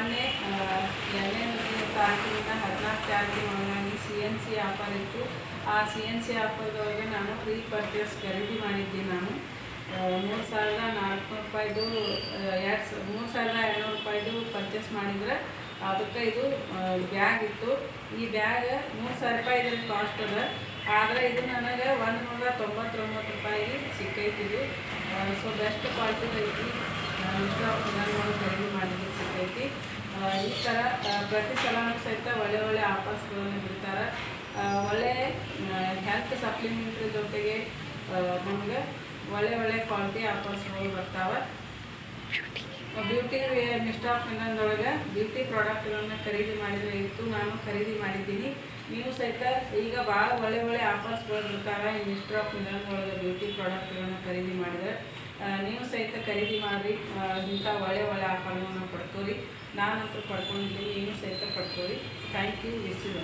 ಮೊನ್ನೆ 2ನೇ ತಾರೀಕಿನಿಂದ 14 ತಾರೀಕಿನ ಒಳಗಾಗಿ CNC ಆಫರ್ ಇತ್ತು. ಆ CNC ಆಫರ್ದೊಳಗೆ ನಾನು ಪ್ರೀ ಪರ್ಚೇಸ್ ಖರೀದಿ ಮಾಡಿದ್ದೀನಿ. ನಾನು 3,400 ರೂಪಾಯಿದು 3,200 ರೂಪಾಯಿದು ಪರ್ಚೇಸ್ ಮಾಡಿದ್ರೆ ಅದಕ್ಕೆ ಇದು ಬ್ಯಾಗ್ ಇತ್ತು. ಈ ಬ್ಯಾಗ್ 3,000 ರೂಪಾಯಿ ಇದ್ರಲ್ಲಿ ಕಾಸ್ಟ್ ಅದ. ಆದರೆ ಇದು ನನಗೆ 199 ರೂಪಾಯಿಗೆ ಸಿಕ್ಕೈತಿದು. ಸೊ ಬೆಸ್ಟ್ ಕ್ವಾಲಿಟಿ ಐತಿ. ನಾನು ಖರೀದಿ ಮಾಡಿದ್ದು ಸಿಕ್ಕೈತಿ. ಈ ಥರ ಪ್ರತಿ ಸಲನೂ ಸಹಿತ ಒಳ್ಳೆ ಆಫರ್ಸ್ಗಳನ್ನು ಬಿಡ್ತಾರೆ. ಒಳ್ಳೆ ಹೆಲ್ತ್ ಸಪ್ಲಿಮೆಂಟ್ರಿ ಜೊತೆಗೆ ನಮಗೆ ಒಳ್ಳೆ ಕ್ವಾಲಿಟಿ ಆಫರ್ಸ್ಗಳು ಬರ್ತಾವೆ. ಬ್ಯೂಟಿ ಮಿಸ್ಟ್ ಆಫ್ ಮಿಲನ್ದೊಳಗೆ ಬ್ಯೂಟಿ ಪ್ರಾಡಕ್ಟ್ಗಳನ್ನು ಖರೀದಿ ಮಾಡಿದರೆ ಇತ್ತು. ನಾನು ಖರೀದಿ ಮಾಡಿದ್ದೀನಿ. ನೀವು ಸಹಿತ ಈಗ ಭಾಳ ಒಳ್ಳೆ ಆಫರ್ಸ್ಗಳು ಬರ್ತಾರೆ. ಈ ಮಿಸ್ಟ್ ಆಫ್ ಮಿಲನ್ ಒಳಗೆ ಬ್ಯೂಟಿ ಪ್ರಾಡಕ್ಟ್ಗಳನ್ನು ಖರೀದಿ ಮಾಡಿದರೆ ನೀವು ಸಹಿತ ಖರೀದಿ ಮಾಡಿರಿ. ಇಂಥ ಒಳ್ಳೆ ಆಫರ್ಗಳನ್ನು ಪಡ್ಕೋರಿ. ನಾನಂತೂ ಪಡ್ಕೊಂಡಿದ್ದೀನಿ, ನೀವು ಸಹಿತ ಪಡ್ಕೋರಿ. Thank you. Wish you.